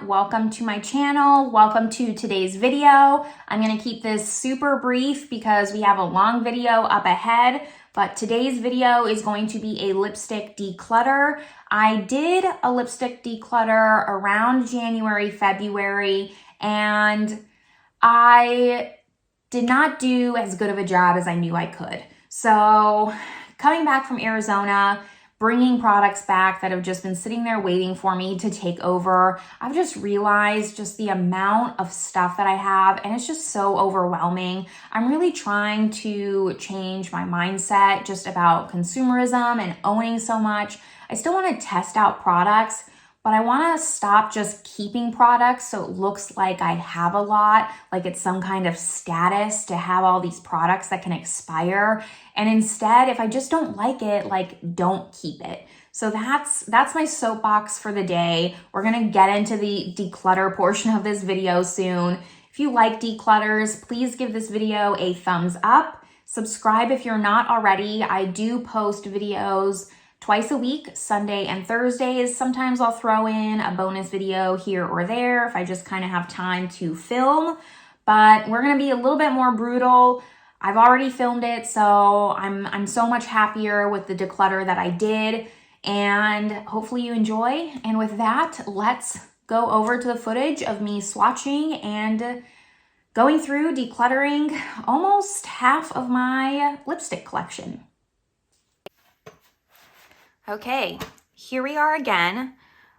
welcome to my channel. Welcome to today's video. I'm gonna keep this super brief because we have a long video up ahead, but today's video is going to be a lipstick declutter. I did a lipstick declutter around January, February, and I did not do as good of a job as I knew I could. So coming back from Arizona, bringing products back that have just been sitting there waiting for me to take over, I've just realized just the amount of stuff that I have, and it's just so overwhelming. I'm really trying to change my mindset just about consumerism and owning so much. I still want to test out products, but I want to stop just keeping products so it looks like I have a lot, like it's some kind of status to have all these products that can expire. And instead, if I just don't like it, like don't keep it. So that's my soapbox for the day. We're gonna get into the declutter portion of this video soon. If you like declutters, please give this video a thumbs up. Subscribe if you're not already. I do post videos twice a week, Sunday and Thursdays. Sometimes I'll throw in a bonus video here or there if I just kind of have time to film, but we're gonna be a little bit more brutal. I've already filmed it, so I'm so much happier with the declutter that I did, and hopefully you enjoy. And with that, let's go over to the footage of me swatching and going through decluttering almost half of my lipstick collection. Okay, here we are again.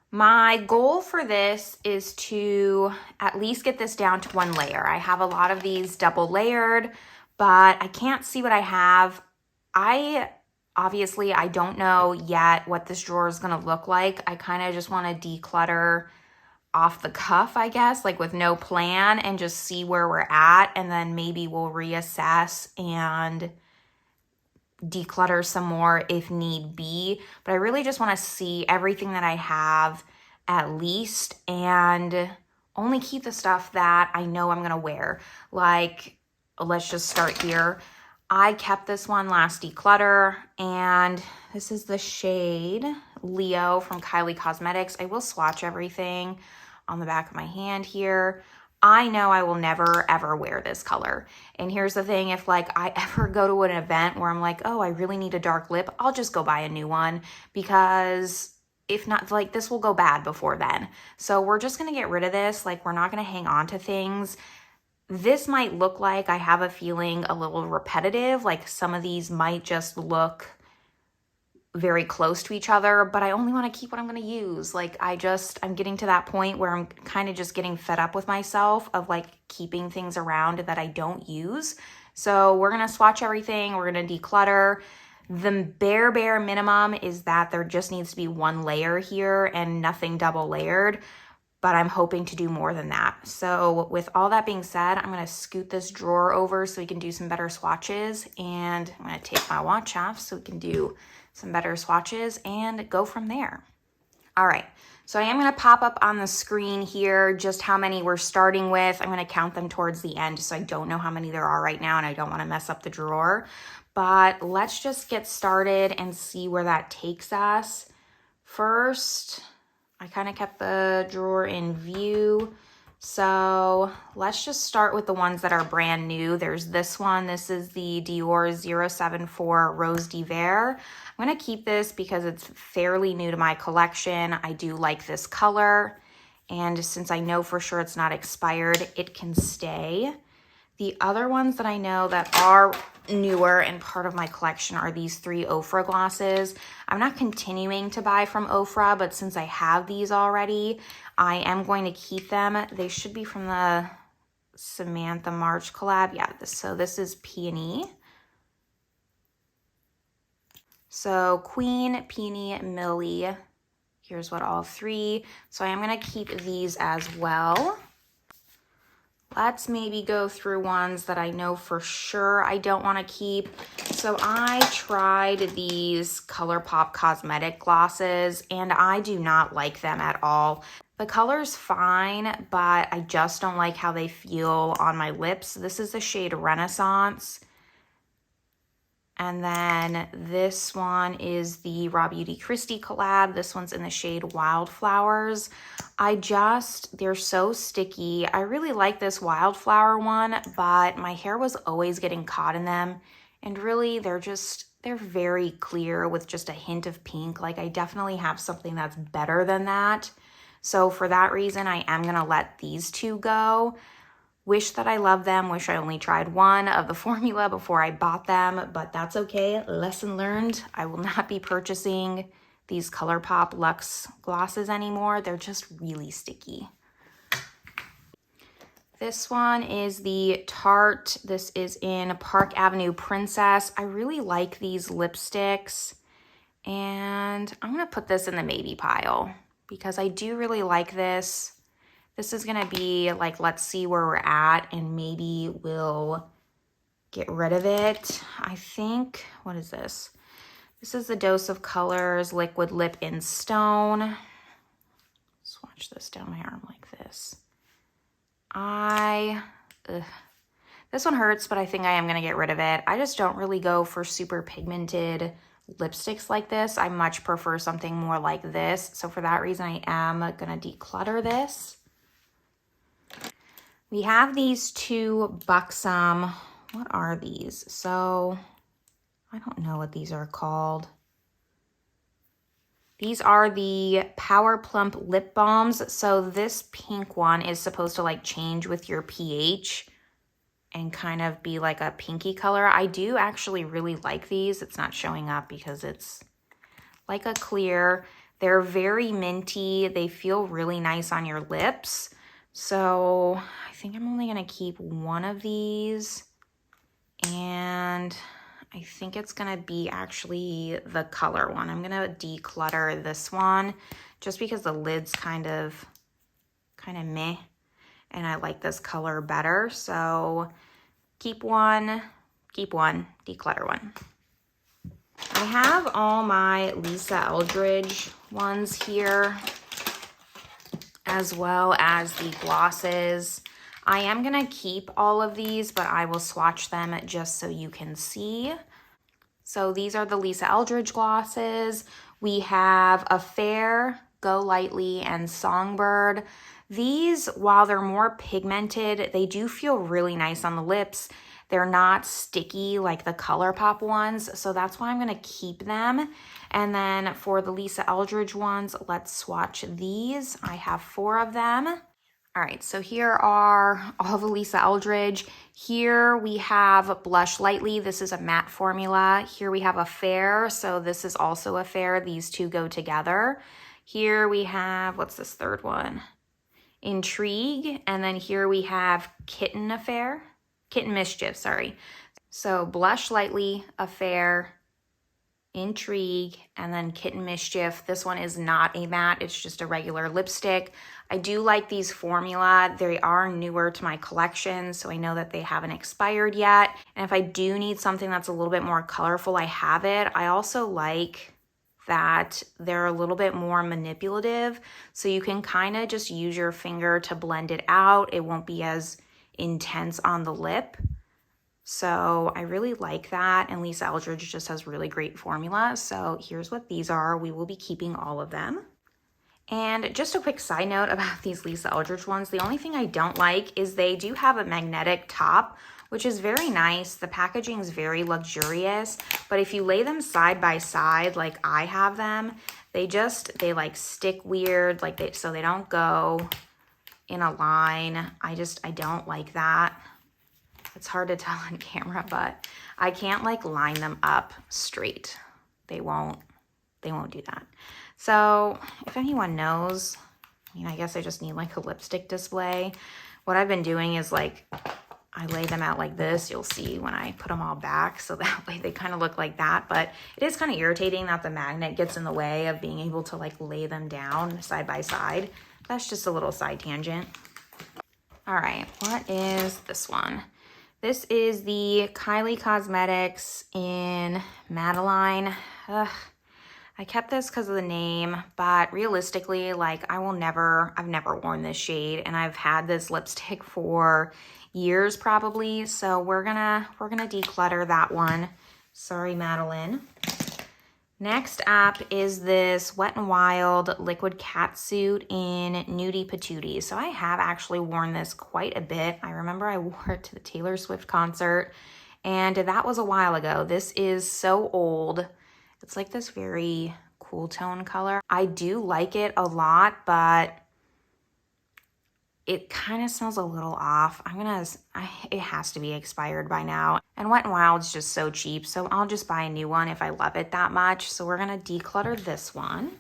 My goal for this is to at least get this down to one layer. I have a lot of these double layered, but I can't see what I have. Obviously, I don't know yet what this drawer is gonna look like. I kind of just wanna declutter off the cuff, I guess, like with no plan, and just see where we're at, and then maybe we'll reassess and declutter some more if need be. But I really just want to see everything that I have at least, and only keep the stuff that I know I'm gonna wear. Like, let's just start here. I kept this one last declutter, and this is the shade Leo from Kylie Cosmetics. I will swatch everything on the back of my hand here. I know I will never ever wear this color. And here's the thing, if like I ever go to an event where I'm like, oh, I really need a dark lip, I'll just go buy a new one, because if not, like, this will go bad before then. So we're just gonna get rid of this. Like, we're not gonna hang on to things. This might look like, I have a feeling, a little repetitive. Like some of these might just look very close to each other, but I only want to keep what I'm going to use. Like, I'm getting to that point where I'm kind of just getting fed up with myself of like keeping things around that I don't use. So we're going to swatch everything. We're going to declutter. The bare minimum is that there just needs to be one layer here and nothing double layered, but I'm hoping to do more than that. So with all that being said, I'm going to scoot this drawer over so we can do some better swatches, and I'm going to take my watch off so we can do some better swatches and go from there. All right, so I am gonna pop up on the screen here just how many we're starting with. I'm gonna count them towards the end, so I don't know how many there are right now, and I don't wanna mess up the drawer. But let's just get started and see where that takes us. First, I kind of kept the drawer in view. So let's just start with the ones that are brand new. There's this one. This is the Dior 074 Rose d'Hiver. I'm going to keep this because it's fairly new to my collection. I do like this color, and since I know for sure it's not expired, it can stay. The other ones that I know that are newer and part of my collection are these three Ofra glosses. I'm not continuing to buy from Ofra, but since I have these already, I am going to keep them. They should be from the Samantha March collab. Yeah, so this is Peony. So Queen, Peony, Millie. Here's what all three. So I am going to keep these as well. Let's maybe go through ones that I know for sure I don't want to keep. So I tried these ColourPop cosmetic glosses, and I do not like them at all. The color's fine, but I just don't like how they feel on my lips. This is the shade Renaissance. And then this one is the Raw Beauty Christie collab. This one's in the shade Wildflowers. They're so sticky. I really like this Wildflower one, but my hair was always getting caught in them. And really, they're very clear with just a hint of pink. Like, I definitely have something that's better than that. So for that reason, I am gonna let these two go. Wish that I loved them. Wish I only tried one of the formula before I bought them, but that's okay. Lesson learned. I will not be purchasing these ColourPop Luxe glosses anymore. They're just really sticky. This one is the Tarte. This is in Park Avenue Princess. I really like these lipsticks, and I'm gonna put this in the maybe pile because I do really like this. This is gonna be like, let's see where we're at, and maybe we'll get rid of it. I think, what is this? This is the Dose of Colors Liquid Lip in Stone. Swatch this down my arm like this. This one hurts, but I think I am gonna get rid of it. I just don't really go for super pigmented lipsticks like this. I much prefer something more like this. So for that reason, I am gonna declutter this. We have these two Buxom, what are these? So I don't know what these are called. These are the Power Plump Lip Balms. So this pink one is supposed to like change with your pH and kind of be like a pinky color. I do actually really like these. It's not showing up because it's like a clear. They're very minty. They feel really nice on your lips. So I think I'm only gonna keep one of these, and I think it's gonna be actually the color one. I'm gonna declutter this one just because the lid's kind of meh, and I like this color better. So keep one, declutter one. I have all my Lisa Eldridge ones here, as well as the glosses. I am gonna keep all of these, but I will swatch them just so you can see. So these are the Lisa Eldridge glosses. We have Affair, Go Lightly, and Songbird. These, while they're more pigmented, they do feel really nice on the lips. They're not sticky like the ColourPop ones, so that's why I'm gonna keep them. And then for the Lisa Eldridge ones, let's swatch these. I have 4 of them. All right, so here are all the Lisa Eldridge. Here we have Blush Lightly. This is a matte formula. Here we have Affair, so this is also Affair. These two go together. Here we have, what's this third one? Intrigue, and then here we have Kitten Mischief, sorry. So Blush Lightly, Affair, Intrigue, and then Kitten Mischief. This one is not a matte, it's just a regular lipstick. I do like these formula. They are newer to my collection, so I know that they haven't expired yet. And if I do need something that's a little bit more colorful, I have it. I also like that they're a little bit more manipulative, so you can kind of just use your finger to blend it out. It won't be as intense on the lip. So I really like that, and Lisa Eldridge just has really great formula. So here's what these are. We will be keeping all of them. And just a quick side note about these Lisa Eldridge ones, the only thing I don't like is they do have a magnetic top, which is very nice. The packaging is very luxurious, but if you lay them side by side like I have them, they like stick weird, so they don't go in a line. I don't like that. It's hard to tell on camera, but I can't like line them up straight. They won't do that. So if anyone knows, I guess I just need like a lipstick display. What I've been doing is like, I lay them out like this. You'll see when I put them all back. So that way they kind of look like that. But it is kind of irritating that the magnet gets in the way of being able to like lay them down side by side. That's just a little side tangent. All right, what is this one? This is the Kylie Cosmetics in Madeline. I kept this because of the name, but realistically, like I've never worn this shade, and I've had this lipstick for years probably. So we're gonna declutter that one Sorry, Madeline. Next up is this Wet n Wild liquid catsuit in Nudie Patootie. So I have actually worn this quite a bit. I remember I wore it to the Taylor Swift concert, and that was a while ago. This is so old. It's like this very cool tone color. I do like it a lot, but it kind of smells a little off. It has to be expired by now. And Wet n Wild's just so cheap, so I'll just buy a new one if I love it that much. So we're gonna declutter this one.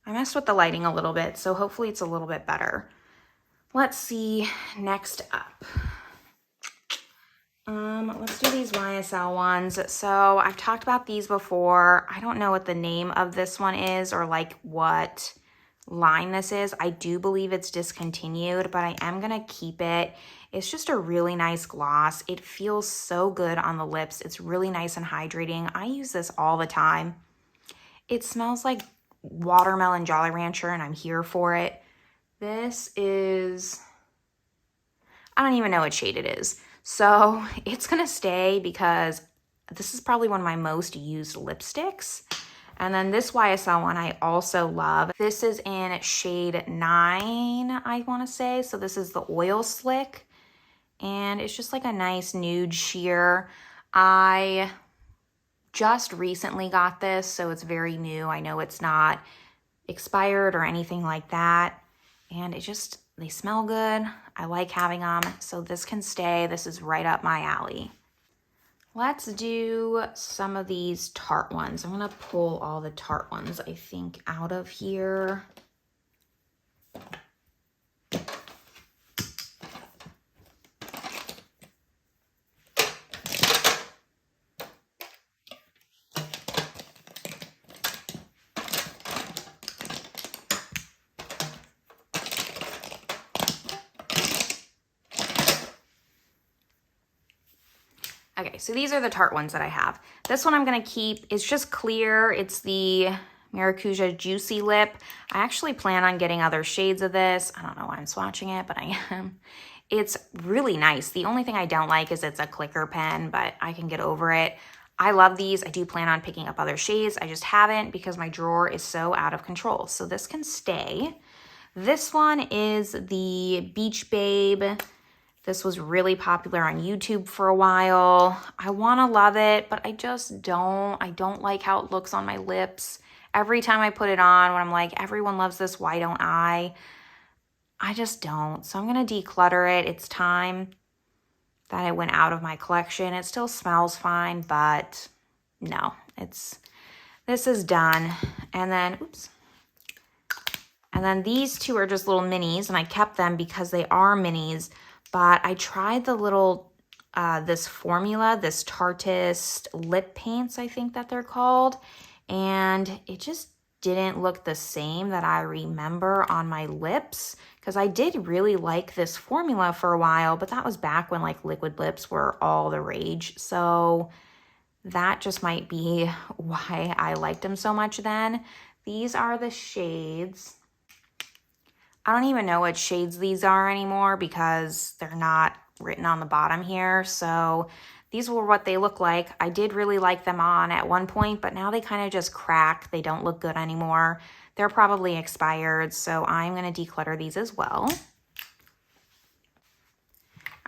I messed with the lighting a little bit, so hopefully it's a little bit better. Let's see, next up. Let's do these YSL ones. So I've talked about these before. I don't know what the name of this one is or like what line this is. I do believe it's discontinued, but I am gonna keep it. It's just a really nice gloss. It feels so good on the lips. It's really nice and hydrating. I use this all the time. It smells like watermelon Jolly Rancher, and I'm here for it. This is, I don't even know what shade it is. So it's gonna stay because this is probably one of my most used lipsticks. And then this YSL one I also love. This is in shade 9, I want to say. So this is the Oil Slick. And it's just like a nice nude sheer. I just recently got this, so it's very new. I know it's not expired or anything like that. And they smell good. I like having them. So this can stay. This is right up my alley. Let's do some of these Tarte ones. I'm gonna pull all the Tarte ones, I think, out of here. Okay, so these are the Tarte ones that I have. This one I'm gonna keep. It's just clear. It's the Maracuja Juicy Lip. I actually plan on getting other shades of this. I don't know why I'm swatching it, but I am. It's really nice. The only thing I don't like is it's a clicker pen, but I can get over it. I love these. I do plan on picking up other shades. I just haven't because my drawer is so out of control. So this can stay. This one is the Beach Babe. This was really popular on YouTube for a while. I want to love it, but I just don't. I don't like how it looks on my lips. Every time I put it on, when I'm like, everyone loves this, why don't I? I just don't. So I'm going to declutter it. It's time that it went out of my collection. It still smells fine, but no, this is done. And then, oops. And then these two are just little minis, and I kept them because they are minis. But I tried the little, this formula, this Tartist lip paints, I think that they're called. And it just didn't look the same that I remember on my lips. Because I did really like this formula for a while, but that was back when like liquid lips were all the rage. So that just might be why I liked them so much then. These are the shades. I don't even know what shades these are anymore because they're not written on the bottom here. So these were what they look like. I did really like them on at one point, but now they kind of just crack. They don't look good anymore. They're probably expired, so I'm going to declutter these as well.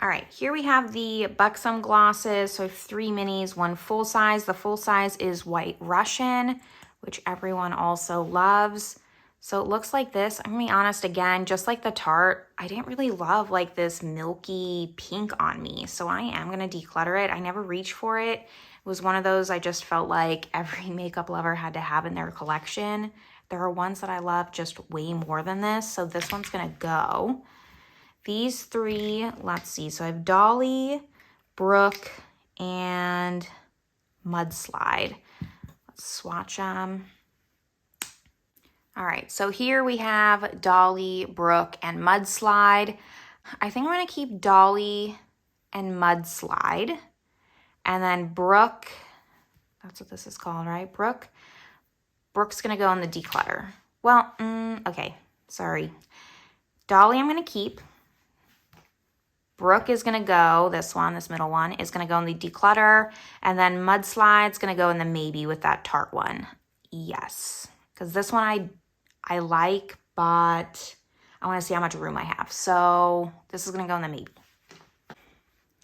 All right, here we have the Buxom glosses. So 3 minis, 1 full size. The full size is White Russian, which everyone also loves. So it looks like this. I'm gonna be honest again, just like the Tarte, I didn't really love like this milky pink on me. So I am gonna declutter it. I never reached for it. It was one of those I just felt like every makeup lover had to have in their collection. There are ones that I love just way more than this. So this one's gonna go. These 3, let's see. So I have Dolly, Brooke, and Mudslide. Let's swatch them. All right, so here we have Dolly, Brooke, and Mudslide. I think I'm gonna keep Dolly and Mudslide. And then Brooke, that's what this is called, right? Brooke's gonna go in the declutter. Well, okay, sorry. Dolly I'm gonna keep. Brook is going to go, this middle one, is going to go in the Declutter. And then Mudslide's going to go in the maybe with that Tarte one. Yes. Because this one I like, but I want to see how much room I have. So this is going to go in the maybe.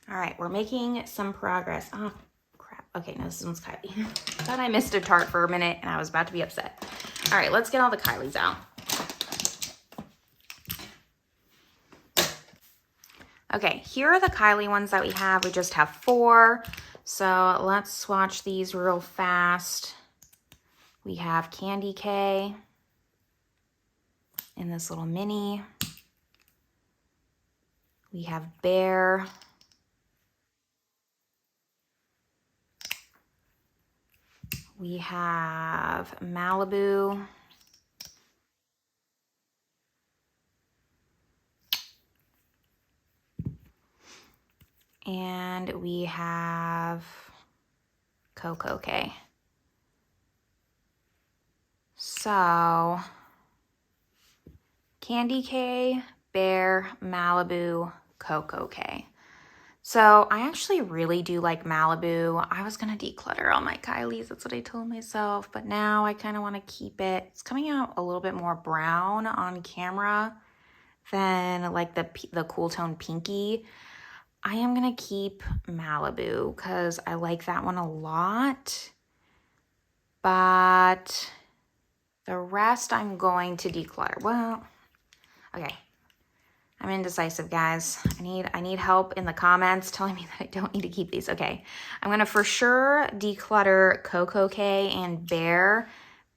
All right, we're making some progress. Oh, crap. Okay, no, this one's Kylie. Thought I missed a Tarte for a minute and I was about to be upset. All right, let's get all the Kylies out. Okay, here are the Kylie ones that we have. We just have 4. So let's swatch these real fast. We have Candy K in this little mini. We have Bear. We have Malibu. And we have Coco K. So, Candy K, Bear, Malibu, Coco K. So, I actually really do like Malibu. I was going to declutter all my Kylies. That's what I told myself. But now I kind of want to keep it. It's coming out a little bit more brown on camera than like the cool tone pinky. I am going to keep Malibu because I like that one a lot. But the rest I'm going to declutter. Well, okay. I'm indecisive, guys. I need help in the comments telling me that I don't need to keep these. Okay. I'm going to for sure declutter Coco K and Bear.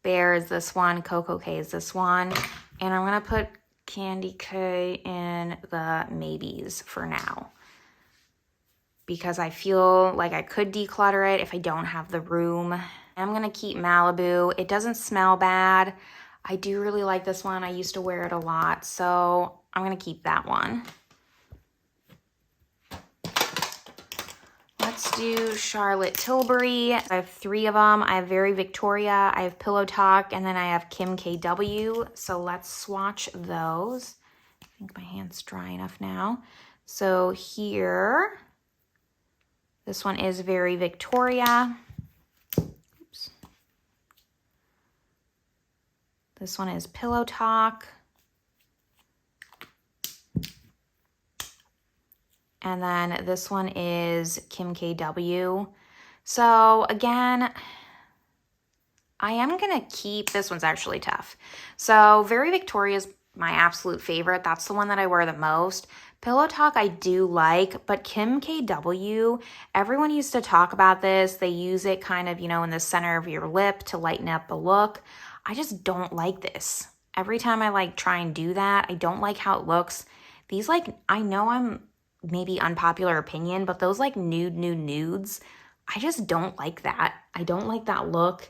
Bear is this one. Coco K is this one. And I'm going to put Candy K in the maybes for now, because I feel like I could declutter it if I don't have the room. I'm going to keep Malibu. It doesn't smell bad. I do really like this one. I used to wear it a lot, so I'm going to keep that one. Let's do Charlotte Tilbury. I have 3 of them. I have Very Victoria, I have Pillow Talk, and then I have Kim KW. So let's swatch those. I think my hand's dry enough now. So here, this one is Very Victoria. Oops. This one is Pillow Talk. And then this one is Kim KW. So again, I am going to keep, this one's actually tough. So Very Victoria is my absolute favorite. That's the one that I wear the most. Pillow Talk I do like, but Kim KW, everyone used to talk about this. They use it kind of, you know, in the center of your lip to lighten up the look. I just don't like this. Every time I like try and do that, I don't like how it looks. These like, I know I'm maybe unpopular opinion, but those like nudes, I just don't like that. I don't like that look.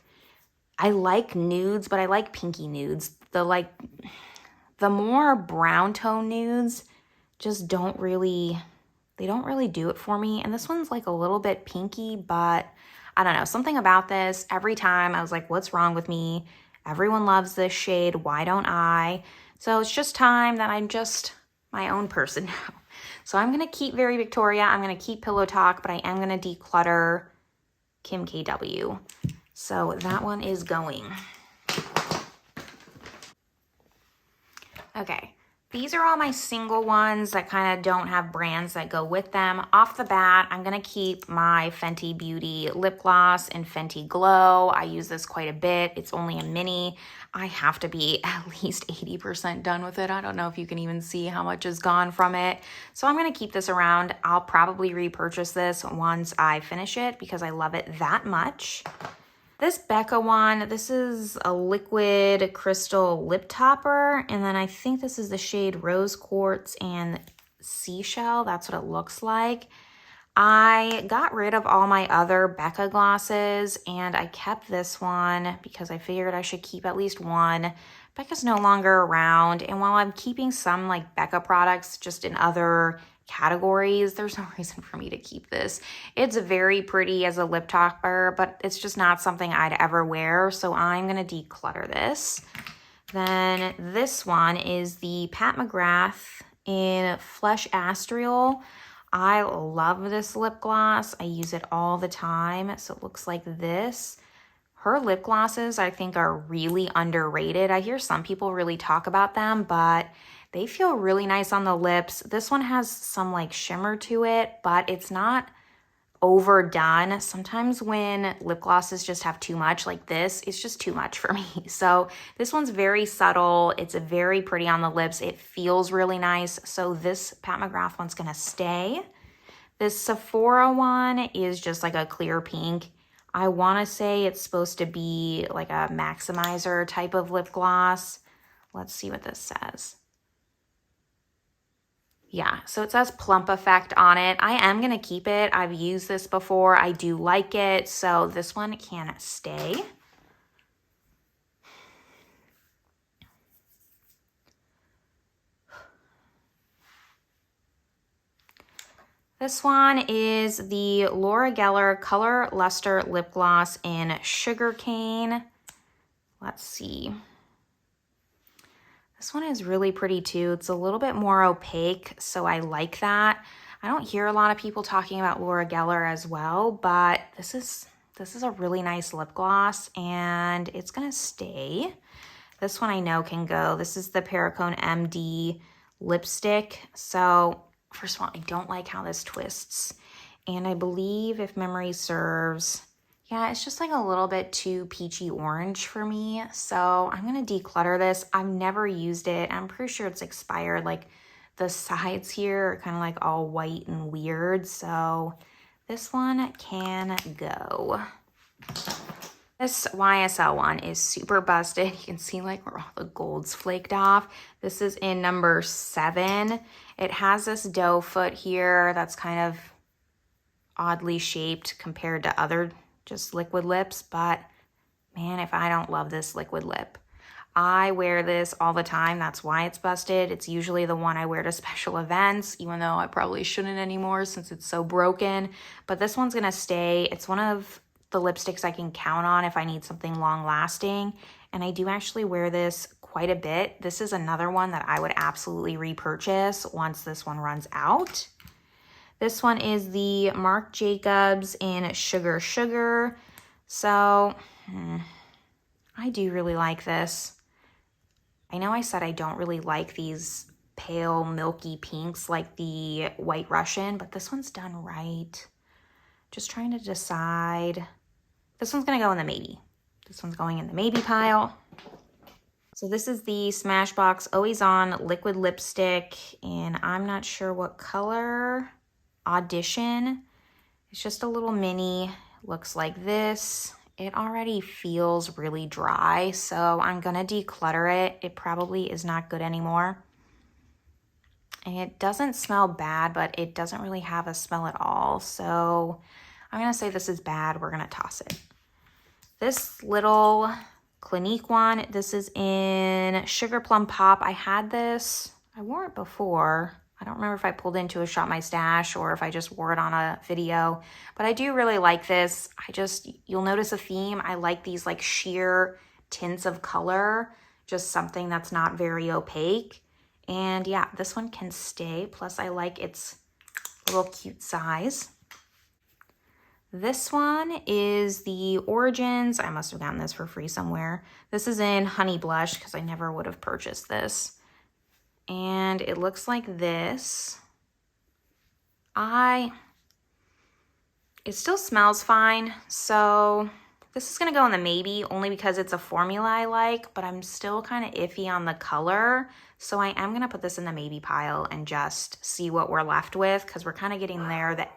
I like nudes, but I like pinky nudes. The more brown tone nudes just don't really do it for me. And this one's like a little bit pinky, but I don't know, something about this, every time I was like, what's wrong with me? Everyone loves this shade. Why don't I? So it's just time that I'm just my own person now. So I'm going to keep Very Victoria. I'm going to keep Pillow Talk, but I am going to declutter Kim KW. So that one is going. Okay. These are all my single ones that kind of don't have brands that go with them. Off the bat, I'm going to keep my Fenty Beauty lip gloss in Fenty Glow. I use this quite a bit. It's only a mini. I have to be at least 80% done with it. I don't know if you can even see how much is gone from it. So I'm going to keep this around. I'll probably repurchase this once I finish it because I love it that much. This Becca one, this is a liquid crystal lip topper, and then I think this is the shade Rose Quartz and Seashell. That's what it looks like. I got rid of all my other Becca glosses, and I kept this one because I figured I should keep at least one. Becca's no longer around, and while I'm keeping some like Becca products just in other categories, there's no reason for me to keep this. It's very pretty as a lip topper, but it's just not something I'd ever wear, so I'm going to declutter this. Then this one is the Pat McGrath in Flesh Astral. I love this lip gloss. I use it all the time. So it looks like this. Her lip glosses, I think, are really underrated. I hear some people really talk about them, but they feel really nice on the lips. This one has some like shimmer to it, but it's not overdone. Sometimes when lip glosses just have too much like this, it's just too much for me. So this one's very subtle. It's very pretty on the lips. It feels really nice. So this Pat McGrath one's gonna stay. This Sephora one is just like a clear pink. I wanna say it's supposed to be like a maximizer type of lip gloss. Let's see what this says. Yeah, so it says plump effect on it. I am gonna keep it. I've used this before. I do like it, so this one can stay. This one is the Laura Geller Color Luster Lip Gloss in Sugarcane. Let's see. This one is really pretty too. It's a little bit more opaque, so I like that. I don't hear a lot of people talking about Laura Geller as well, but this is a really nice lip gloss, and it's gonna stay. This one I know can go. This is the Perricone MD lipstick. So first of all, I don't like how this twists, and I believe, if memory serves, yeah, it's just like a little bit too peachy orange for me. So I'm gonna declutter this. I've never used it. I'm pretty sure it's expired. Like the sides here are kind of like all white and weird. So this one can go. This YSL one is super busted. You can see like where all the gold's flaked off. This is in number 7. It has this doe foot here that's kind of oddly shaped compared to other just liquid lips, but man, if I don't love this liquid lip. I wear this all the time. That's why it's busted. It's usually the one I wear to special events, even though I probably shouldn't anymore since it's so broken. But this one's gonna stay. It's one of the lipsticks I can count on if I need something long lasting. And I do actually wear this quite a bit. This is another one that I would absolutely repurchase once this one runs out. This one is the Marc Jacobs in Sugar Sugar. So I do really like this. I know I said I don't really like these pale milky pinks like the White Russian, but this one's done right. Just trying to decide. This one's gonna go in the maybe. This one's going in the maybe pile. So this is the Smashbox Always On Liquid Lipstick, and I'm not sure what color. Audition. It's just a little mini. Looks like this. It already feels really dry, so I'm gonna declutter it. It probably is not good anymore. And it doesn't smell bad, but it doesn't really have a smell at all. So I'm gonna say this is bad. We're gonna toss it. This little Clinique one, this is in Sugar Plum Pop. I had this, I wore it before. I don't remember if I pulled into a Shop My Stash or if I just wore it on a video, but I do really like this. You'll notice a theme. I like these like sheer tints of color, just something that's not very opaque. And yeah, this one can stay. Plus I like its little cute size. This one is the Origins. I must have gotten this for free somewhere. This is in Honey Blush because I never would have purchased this. And it looks like this. It still smells fine. So this is gonna go in the maybe only because it's a formula I like, but I'm still kind of iffy on the color. So I am gonna put this in the maybe pile and just see what we're left with because we're kind of getting there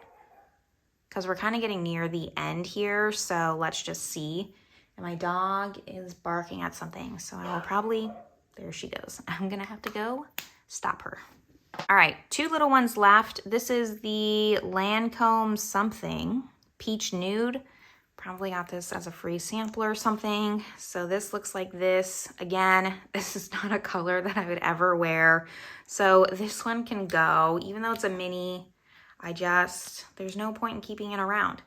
we're kind of getting near the end here. So let's just see. And my dog is barking at something. So I will probably, there she goes. I'm gonna have to go stop her. All right, 2 little ones left. This is the Lancome something, Peach Nude. Probably got this as a free sampler or something. So this looks like this. Again, this is not a color that I would ever wear. So this one can go, even though it's a mini. There's no point in keeping it around.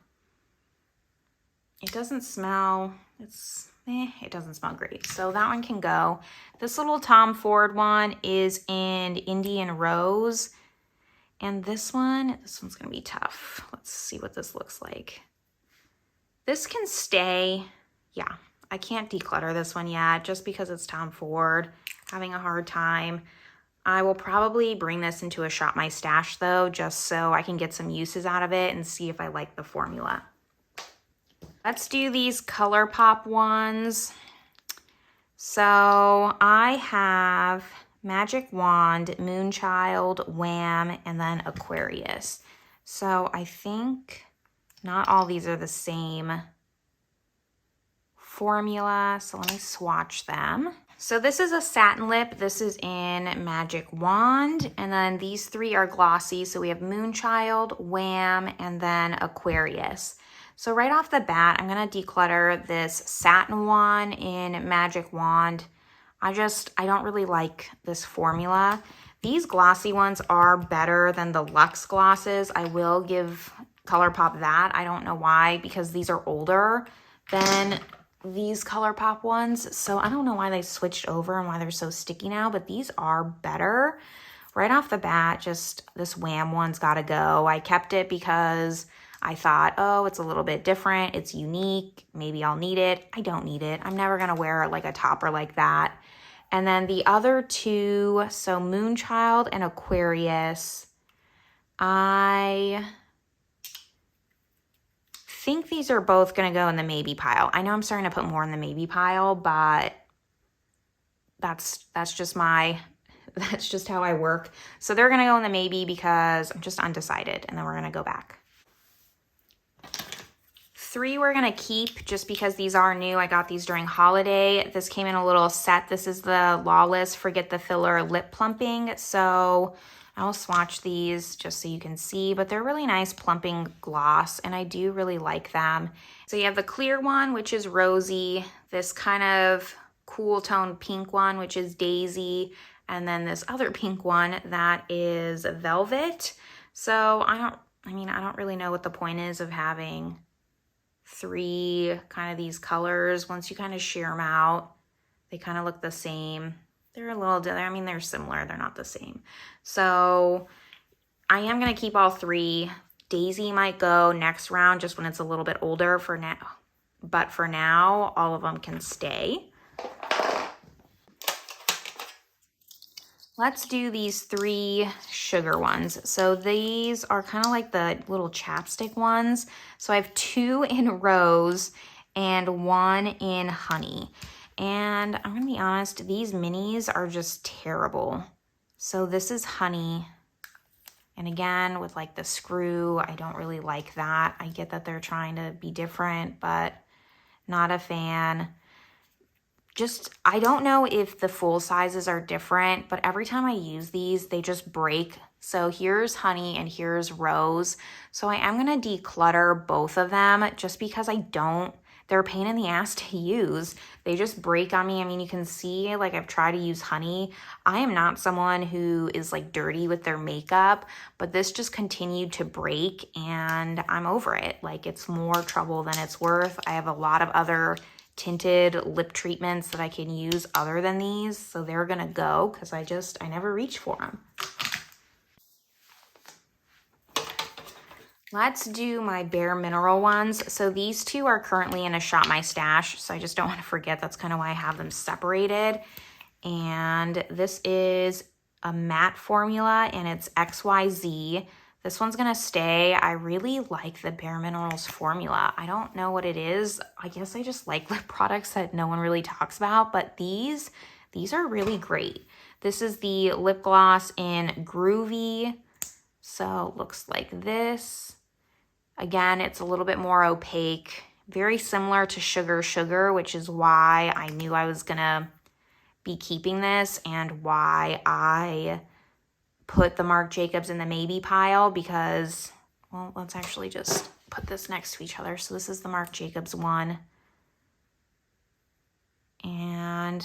It doesn't smell, it's it doesn't smell great. So that one can go. This little Tom Ford one is in Indian Rose. And this one's gonna be tough. Let's see what this looks like. This can stay. Yeah, I can't declutter this one yet just because it's Tom Ford. Having a hard time. I will probably bring this into a Shop My Stash though, just so I can get some uses out of it and see if I like the formula. Let's do these ColourPop ones. So I have Magic Wand, Moonchild, Wham, and then Aquarius. So I think not all these are the same formula, so let me swatch them. So this is a satin lip, this is in Magic Wand, and then these three are glossy. So we have Moonchild, Wham, and then Aquarius. So right off the bat, I'm gonna declutter this satin one in Magic Wand. I don't really like this formula. These glossy ones are better than the Luxe glosses. I will give ColourPop that. I don't know why, because these are older than these ColourPop ones. So I don't know why they switched over and why they're so sticky now, but these are better. Right off the bat, just this Wham one's gotta go. I kept it because I thought, oh, it's a little bit different. It's unique. Maybe I'll need it. I don't need it. I'm never gonna wear like a topper like that. And then the other two, so Moonchild and Aquarius, I think these are both gonna go in the maybe pile. I know I'm starting to put more in the maybe pile, but that's just how I work. So they're gonna go in the maybe because I'm just undecided, and then we're gonna go back. 3 we're gonna keep just because these are new. I got these during holiday. This came in a little set. This is the Lawless Forget the Filler Lip Plumping. So I'll swatch these just so you can see, but they're really nice plumping gloss, and I do really like them. So you have the clear one, which is Rosy, this kind of cool tone pink one, which is Daisy, and then this other pink one that is Velvet. So I don't really know what the point is of having 3 kind of these colors. Once you kind of shear them out, they kind of look the same. They're a little different. I mean, they're similar. They're not the same. So I am going to keep all 3. Daisy might go next round just when it's a little bit older for now. But for now, all of them can stay. Let's do these 3 sugar ones. So these are kind of like the little chapstick ones. So I have 2 in Rose and 1 in Honey. And I'm gonna be honest, these minis are just terrible. So this is Honey. And again, with like the screw, I don't really like that. I get that they're trying to be different, but not a fan. I don't know if the full sizes are different, but every time I use these, they just break. So here's Honey and here's Rose. So I am gonna declutter both of them just because they're a pain in the ass to use. They just break on me. I mean, you can see, like, I've tried to use Honey. I am not someone who is like dirty with their makeup, but this just continued to break and I'm over it. Like, it's more trouble than it's worth. I have a lot of other tinted lip treatments that I can use other than these, so they're gonna go because I never reach for them. Let's do my Bare Mineral ones. So these 2 are currently in a Shop My Stash, so I just don't want to forget. That's kind of why I have them separated. And this is a matte formula and it's XYZ. This one's gonna stay. I really like the Bare Minerals formula. I don't know what it is. I guess I just like lip products that no one really talks about, but these are really great. This is the lip gloss in Groovy. So it looks like this. Again, it's a little bit more opaque, very similar to Sugar Sugar, which is why I knew I was gonna be keeping this and why I put the Marc Jacobs in the maybe pile because, well, let's actually just put this next to each other. So this is the Marc Jacobs one. And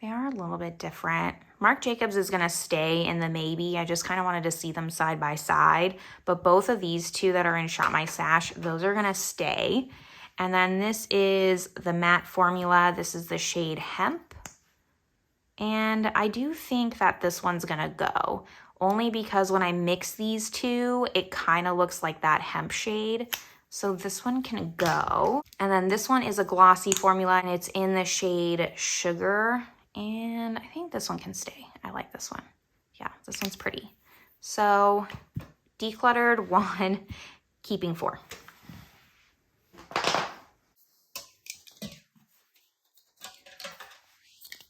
they are a little bit different. Marc Jacobs is gonna stay in the maybe. I just kind of wanted to see them side by side. But both of these two that are in Shop My Stash, those are gonna stay. And then this is the matte formula. This is the shade Hemp. And I do think that this one's gonna go, only because when I mix these two, it kind of looks like that hemp shade. So this one can go. And then this one is a glossy formula, and it's in the shade Sugar. And I think this one can stay. I like this one. Yeah, this one's pretty. So decluttered 1, keeping 4.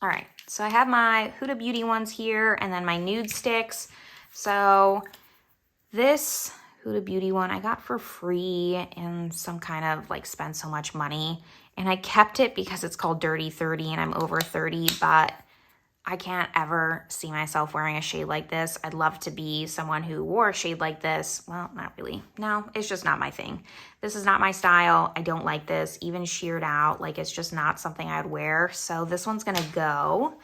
All right, so I have my Huda Beauty ones here and then my nude sticks. So this Huda Beauty one I got for free and some kind of like spend so much money. And I kept it because it's called Dirty 30 and I'm over 30, but I can't ever see myself wearing a shade like this. I'd love to be someone who wore a shade like this. Well, not really. No, it's just not my thing. This is not my style. I don't like this. Even sheared out, like it's just not something I'd wear. So this one's gonna go.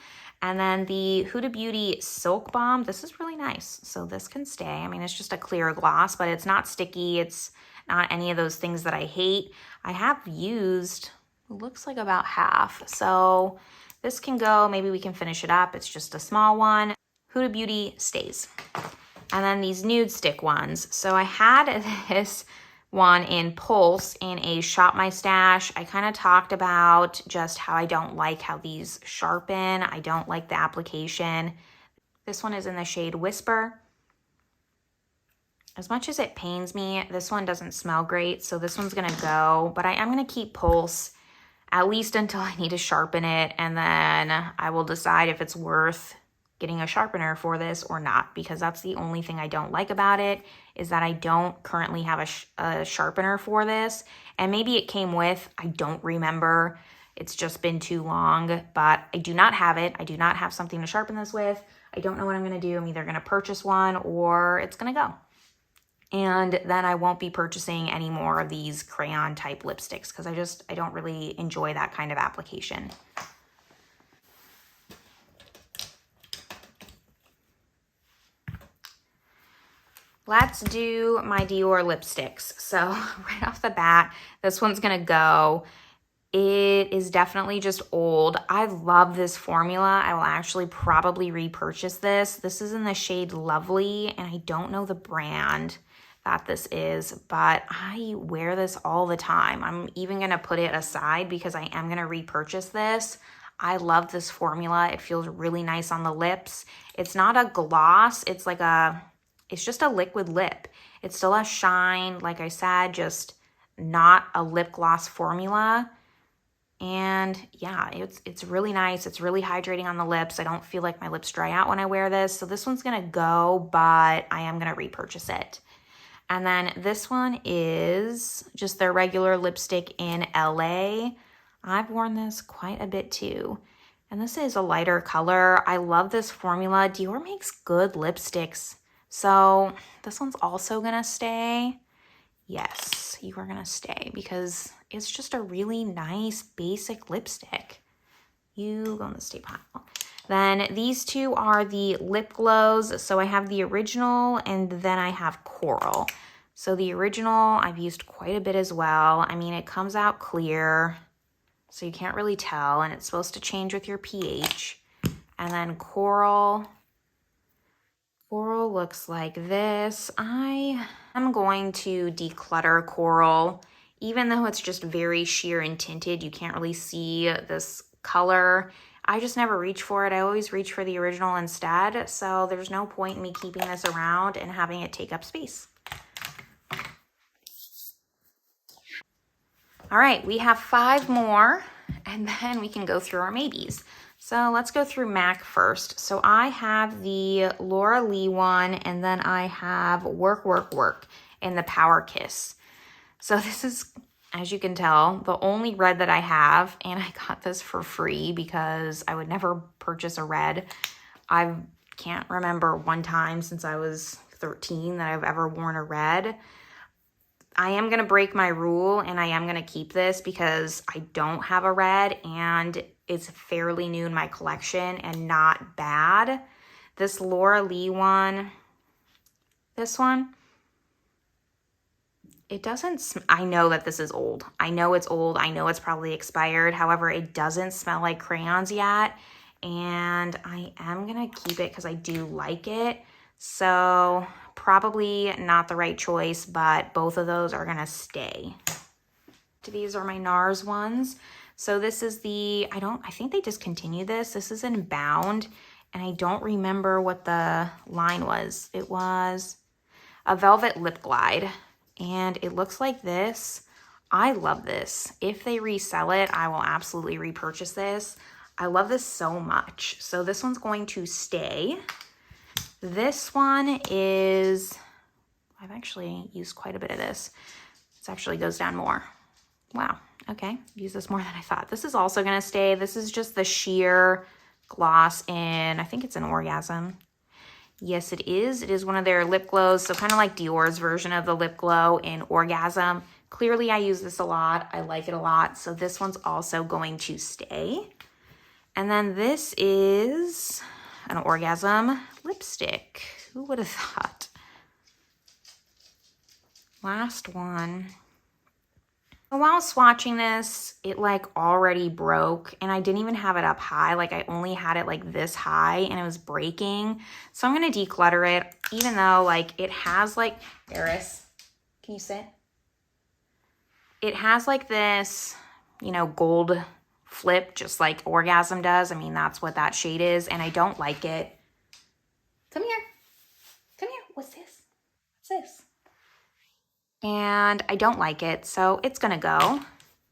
And then the Huda Beauty Silk Balm, this is really nice. So this can stay. I mean, it's just a clear gloss, but it's not sticky. It's not any of those things that I hate. I have used, it looks like about half. So this can go, maybe we can finish it up. It's just a small one. Huda Beauty stays. And then these nude stick ones. So I had this one in Pulse in a Shop My Stash. I kind of talked about just how I don't like how these sharpen. I don't like the application. This one is in the shade Whisper. As much as it pains me, this one doesn't smell great, so this one's gonna go, but I am gonna keep Pulse at least until I need to sharpen it, and then I will decide if it's worth getting a sharpener for this or not, because that's the only thing I don't like about it, is that I don't currently have a sharpener for this, and maybe it came with, I don't remember, it's just been too long, but I do not have it. I do not have something to sharpen this with. I don't know what I'm gonna do. I'm either gonna purchase one or it's gonna go. And then I won't be purchasing any more of these crayon type lipsticks because I don't really enjoy that kind of application. Let's do my Dior lipsticks. So right off the bat, this one's gonna go. It is definitely just old. I love this formula. I will actually probably repurchase this. This is in the shade Lovely, and I don't know the brand that this is, but I wear this all the time. I'm even gonna put it aside because I am gonna repurchase this. I love this formula. It feels really nice on the lips. It's not a gloss. It's just a liquid lip. It still has shine, like I said, just not a lip gloss formula. And yeah, it's really nice. It's really hydrating on the lips. I don't feel like my lips dry out when I wear this. So this one's gonna go, but I am gonna repurchase it. And then this one is just their regular lipstick in LA. I've worn this quite a bit too. And this is a lighter color. I love this formula. Dior makes good lipsticks. So this one's also gonna stay. Yes, you are gonna stay because it's just a really nice basic lipstick. You go in the stay pile. Then these two are the lip glows. So I have the original and then I have Coral. So the original I've used quite a bit as well. I mean, it comes out clear, so you can't really tell, and it's supposed to change with your pH. And then Coral looks like this. I am going to declutter Coral. Even though it's just very sheer and tinted, you can't really see this color. I just never reach for it. I always reach for the original instead. So there's no point in me keeping this around and having it take up space. All right, we have 5 more and then we can go through our maybes. So let's go through MAC first. So I have the Laura Lee one, and then I have Work, Work, Work in the Power Kiss. So this is, as you can tell, the only red that I have, and I got this for free because I would never purchase a red. I can't remember one time since I was 13 that I've ever worn a red. I am going to break my rule and I am going to keep this because I don't have a red, and is fairly new in my collection and not bad. This Laura Lee one, this one, it doesn't, I know that this is old. I know it's old. I know it's probably expired. However, it doesn't smell like crayons yet. And I am going to keep it because I do like it. So probably not the right choice, but both of those are going to stay. These are my NARS ones. So this is the, I think they discontinued this. This is in Bound. And I don't remember what the line was. It was a Velvet Lip Glide. And it looks like this. I love this. If they resell it, I will absolutely repurchase this. I love this so much. So this one's going to stay. This one is, I've actually used quite a bit of this. This actually goes down more. Wow, okay, use this more than I thought. This is also gonna stay. This is just the sheer gloss in, I think it's an Orgasm. Yes, it is. It is one of their lip glows, so kind of like Dior's version of the lip glow in Orgasm. Clearly, I use this a lot. I like it a lot, so this one's also going to stay. And then this is an Orgasm lipstick. Who would have thought? Last one. While swatching this, it like already broke and I didn't even have it up high. Like I only had it like this high and it was breaking. So I'm going to declutter it, even though like it has like, Eris, can you sit? It has like this, you know, gold flip, just like Orgasm does. I mean, that's what that shade is. And I don't like it. Come here. Come here. What's this? What's this? And I don't like it, so it's gonna go.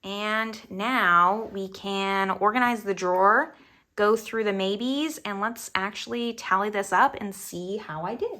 And now we can organize the drawer, go through the maybes, and let's actually tally this up and see how I did.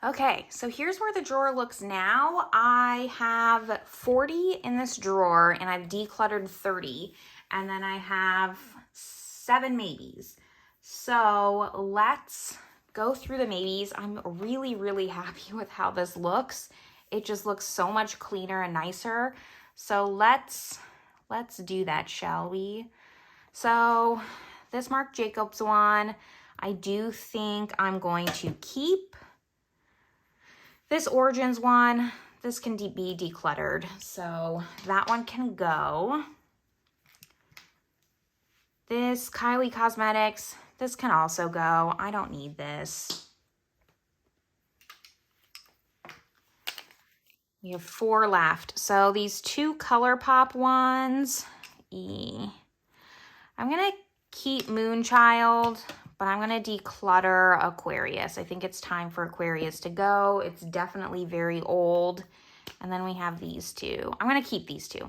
Okay, so here's where the drawer looks now. I have 40 in this drawer and I've decluttered 30, and then I have 7 maybes. So let's go through the maybes. I'm really, really happy with how this looks. It just looks so much cleaner and nicer. So let's do that, shall we? So this Marc Jacobs one, I do think I'm going to keep. This Origins one, this can be decluttered, so that one can go. This Kylie Cosmetics, this can also go. I don't need this. We have 4 left. So these 2 ColourPop ones, I'm gonna keep Moonchild, but I'm going to declutter Aquarius. I think it's time for Aquarius to go. It's definitely very old. And then we have these 2. I'm going to keep these 2.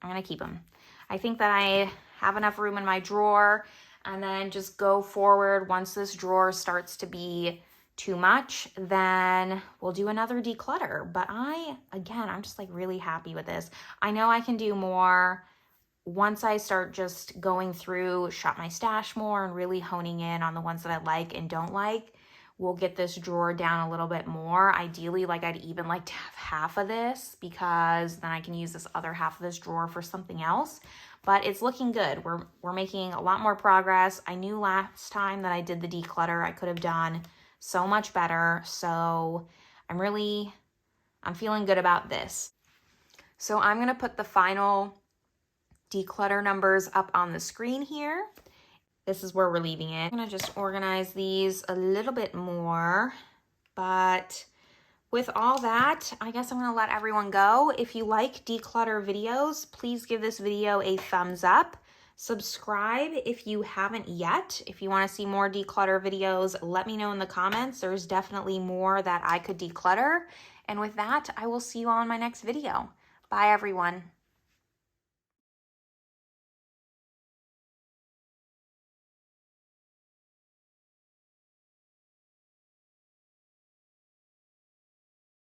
I'm going to keep them. I think that I have enough room in my drawer, and then just go forward. Once this drawer starts to be too much, then we'll do another declutter. But again, I'm just like really happy with this. I know I can do more. Once I start just going through, shop my stash more and really honing in on the ones that I like and don't like, we'll get this drawer down a little bit more. Ideally, like I'd even like to have half of this because then I can use this other half of this drawer for something else. But it's looking good. We're making a lot more progress. I knew last time that I did the declutter, I could have done so much better. So I'm feeling good about this. So I'm going to put the final declutter numbers up on the screen here. this is where we're leaving it. I'm gonna just organize these a little bit more, but with all that, I guess I'm gonna let everyone go. If you like declutter videos, please give this video a thumbs up. Subscribe if you haven't yet. If you wanna see more declutter videos, let me know in the comments. There's definitely more that I could declutter. And with that, I will see you all in my next video. Bye, everyone.